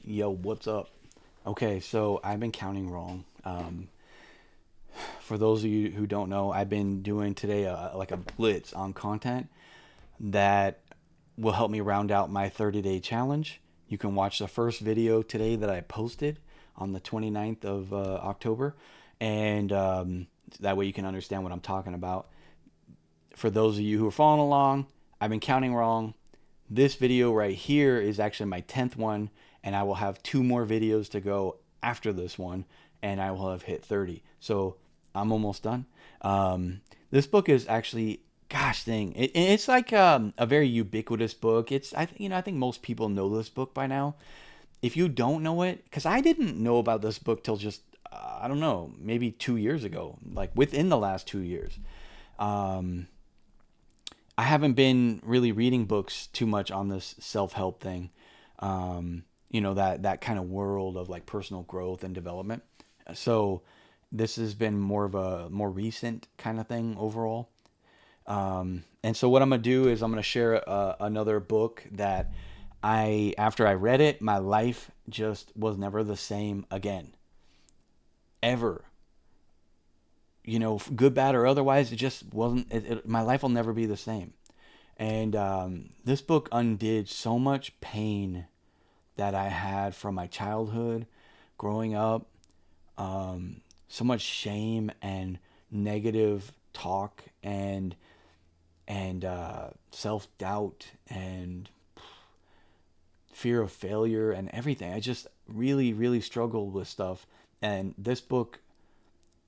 Yo, what's up? Okay, so I've been counting wrong. For those of you who don't know, I've been doing today like a blitz on content that will help me round out my 30-day challenge. You can watch the first video today that I posted on the 29th of October, and that way you can understand what I'm talking about. For those of you who are following along, I've been counting wrong. This video right here is actually my 10th one, and I will have two more videos to go after this one, and I will have hit 30. So I'm almost done. This book is actually, gosh dang, it's like a very ubiquitous book. I think most people know this book by now. If you don't know it, because I didn't know about this book till just, I don't know, maybe 2 years ago, like within the last 2 years. Um, I haven't been really reading books too much on this self help thing. That kind of world of like personal growth and development. So this has been more of a more recent kind of thing overall. And so what I'm gonna do is I'm gonna share another book that after I read it, my life just was never the same again, ever. Good, bad, or otherwise, it just wasn't. My life will never be the same. And this book undid so much pain that I had from my childhood, growing up, so much shame and negative talk and self doubt and fear of failure and everything. I just really, really struggled with stuff. And this book,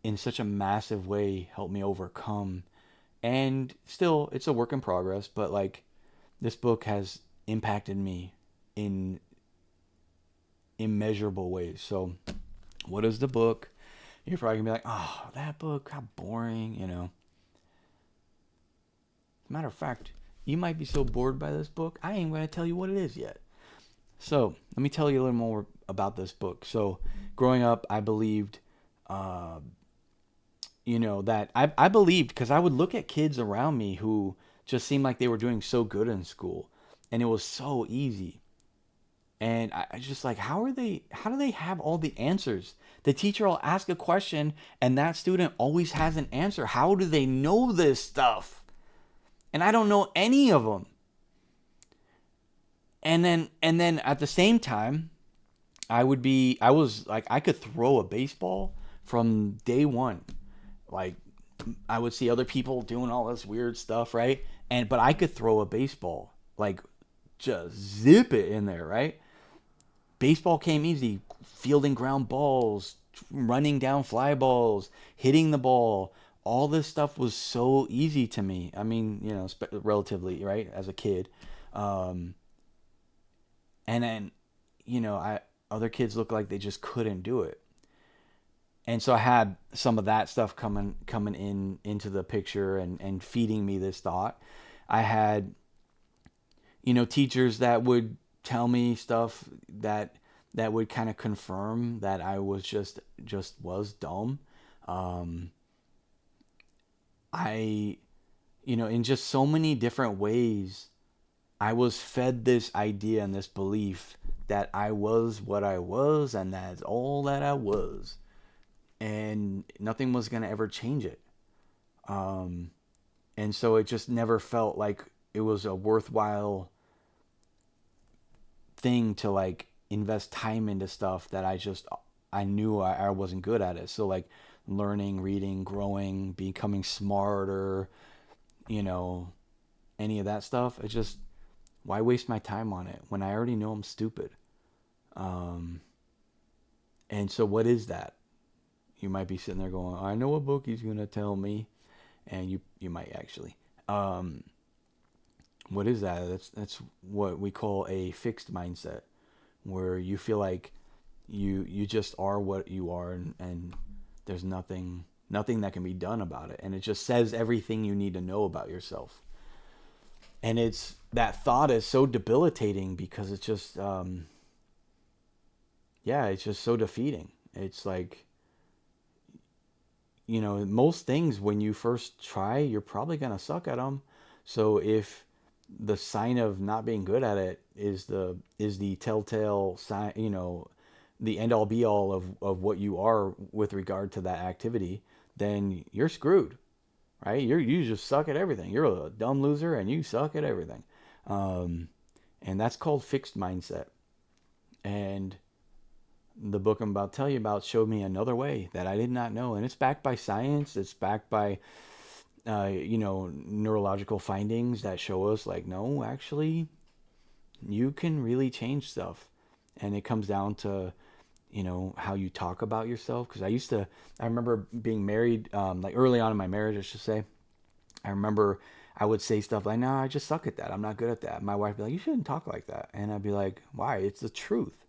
in such a massive way, helped me overcome. And still, it's a work in progress, but like this book has impacted me in immeasurable ways. So, what is the book? You're probably gonna be like, oh, that book, how boring, As a matter of fact, you might be so bored by this book, I ain't gonna tell you what it is yet. So, let me tell you a little more about this book. So, growing up, I believed, uh, that I believed because I would look at kids around me who just seemed like they were doing so good in school and it was so easy. And I just like, how do they have all the answers? The teacher will ask a question and that student always has an answer. How do they know this stuff? And I don't know any of them. And then at the same time, I was like, I could throw a baseball from day one. Like, I would see other people doing all this weird stuff, right? But I could throw a baseball, like just zip it in there, right? Baseball came easy, fielding ground balls, running down fly balls, hitting the ball. All this stuff was so easy to me. I mean, relatively, right, as a kid. Um, and then, I other kids look like they just couldn't do it. And so I had some of that stuff coming into the picture and feeding me this thought. I had teachers that would tell me stuff that would kind of confirm that I was just was dumb. Um, I in just so many different ways, I was fed this idea and this belief that I was what I was and that's all that I was, and nothing was gonna ever change it. Um, and so it just never felt like it was a worthwhile thing to like invest time into stuff that I knew I wasn't good at it. So like learning, reading, growing, becoming smarter, you know, any of that stuff. It just, why waste my time on it when I already know I'm stupid? Um, and so what is that? You might be sitting there going, I know a book he's gonna tell me, and you might actually. Um, what is that? That's what we call a fixed mindset, where you feel like you just are what you are, and there's nothing that can be done about it, and it just says everything you need to know about yourself. And it's that thought is so debilitating because it's just yeah, it's just so defeating. It's like, most things when you first try, you're probably gonna suck at them. So if the sign of not being good at it is the telltale sign, the end all be all of what you are with regard to that activity, then you're screwed, right? You just suck at everything. You're a dumb loser and you suck at everything. Um, and that's called fixed mindset. And the book I'm about to tell you about showed me another way that I did not know, and it's backed by science. It's backed by neurological findings that show us like, no, actually, you can really change stuff, and it comes down to how you talk about yourself. Because I remember being married, like early on in my marriage, I should say. I remember I would say stuff like, "No, I just suck at that. I'm not good at that." My wife would be like, "You shouldn't talk like that," and I'd be like, "Why? It's the truth.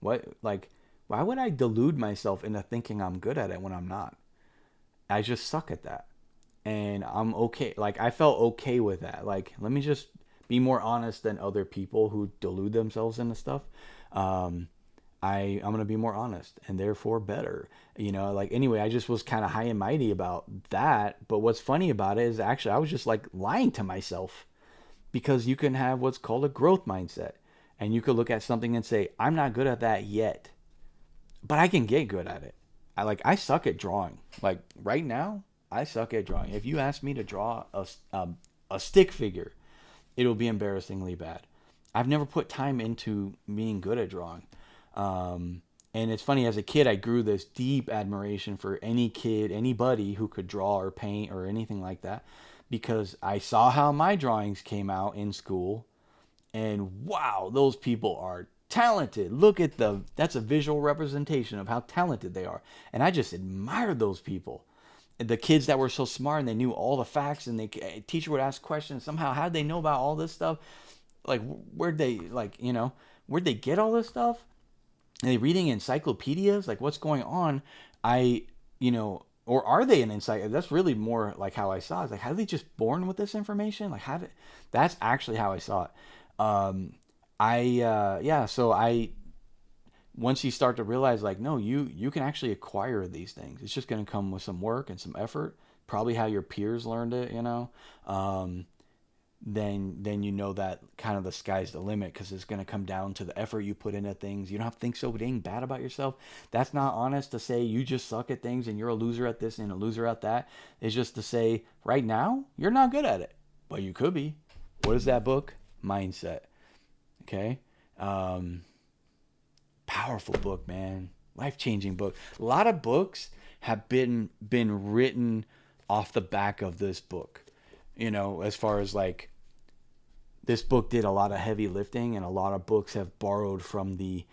What like?" Why would I delude myself into thinking I'm good at it when I'm not? I just suck at that. And I'm okay. Like, I felt okay with that. Like, let me just be more honest than other people who delude themselves into stuff. Um, I'm gonna be more honest and therefore better. Like, anyway, I just was kind of high and mighty about that. But what's funny about it is actually I was just like lying to myself, because you can have what's called a growth mindset, and you could look at something and say, I'm not good at that yet, but I can get good at it. I suck at drawing. Like right now, I suck at drawing. If you ask me to draw a stick figure, it'll be embarrassingly bad. I've never put time into being good at drawing. Um, and it's funny, as a kid, I grew this deep admiration for any kid, anybody who could draw or paint or anything like that, because I saw how my drawings came out in school, and wow, those people are talented. Look at that's a visual representation of how talented they are. And I just admired those people. The kids that were so smart and they knew all the facts, and teacher would ask questions. Somehow, how did they know about all this stuff? Like, where'd they get all this stuff? Are they reading encyclopedias? Like, what's going on? I, or are they an insight? That's really more like how I saw it. It's like, how are they just born with this information? Like, that's actually how I saw it. Um, yeah, so once you start to realize, like, no, you can actually acquire these things. It's just going to come with some work and some effort, probably how your peers learned it, um, then that kind of the sky's the limit, because it's going to come down to the effort you put into things. You don't have to think so dang bad about yourself. That's not honest to say you just suck at things and you're a loser at this and a loser at that. It's just to say right now you're not good at it, but you could be. What is that book? Mindset. Okay. Um, Powerful book, man. Life-changing book. A lot of books have been written off the back of this book. As far as like, this book did a lot of heavy lifting, and a lot of books have borrowed from the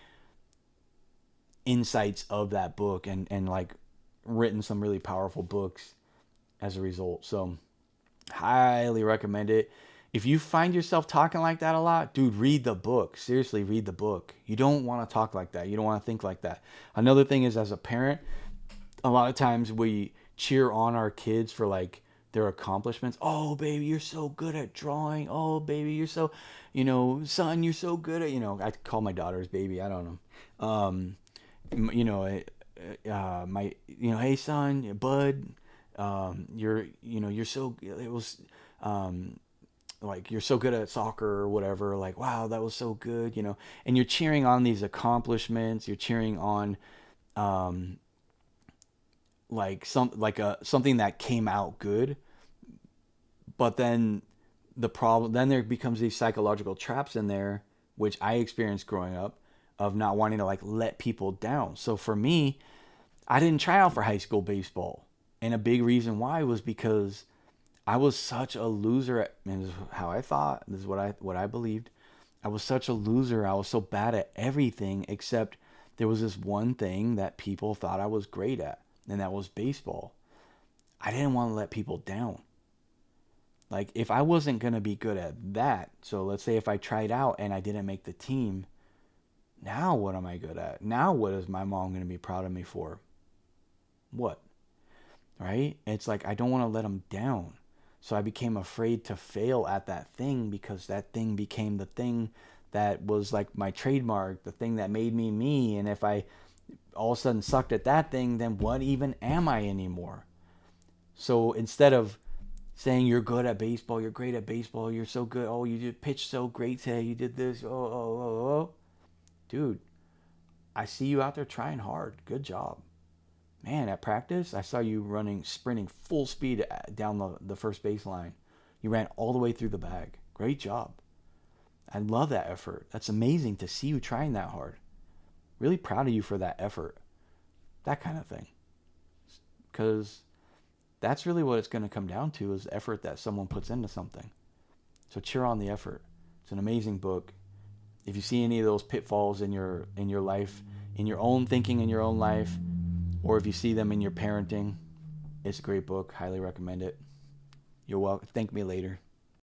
insights of that book, and like written some really powerful books as a result. So highly recommend it. If you find yourself talking like that a lot, dude, read the book. Seriously, read the book. You don't want to talk like that. You don't want to think like that. Another thing is, as a parent, a lot of times we cheer on our kids for like their accomplishments. Oh, baby, you're so good at drawing. Oh, baby, you're so, son, you're so good at, I call my daughters baby. I don't know. You know, my, hey, son, bud, you're so, it was, like, you're so good at soccer or whatever. Like, wow, that was so good, and you're cheering on these accomplishments. You're cheering on, um, like something that came out good, but then there becomes these psychological traps in there, which I experienced growing up, of not wanting to like let people down. So for me, I didn't try out for high school baseball, and a big reason why was because I was such a loser and this is how I thought, this is what I believed. I was such a loser. I was so bad at everything except there was this one thing that people thought I was great at, and that was baseball. I didn't want to let people down. Like, if I wasn't going to be good at that, so let's say if I tried out and I didn't make the team, now what am I good at? Now what is my mom going to be proud of me for? What? Right? It's like, I don't want to let them down. So I became afraid to fail at that thing, because that thing became the thing that was like my trademark, the thing that made me me. And if I all of a sudden sucked at that thing, then what even am I anymore? So instead of saying you're good at baseball, you're great at baseball, you're so good. Oh, you did pitch so great today. You did this. Oh. Dude, I see you out there trying hard. Good job. Man, at practice, I saw you sprinting full speed down the first baseline. You ran all the way through the bag. Great job. I love that effort. That's amazing to see you trying that hard. Really proud of you for that effort. That kind of thing. Because that's really what it's going to come down to, is effort that someone puts into something. So cheer on the effort. It's an amazing book. If you see any of those pitfalls in your life, in your own thinking in your own life, or if you see them in your parenting, it's a great book. Highly recommend it. You're welcome. Thank me later.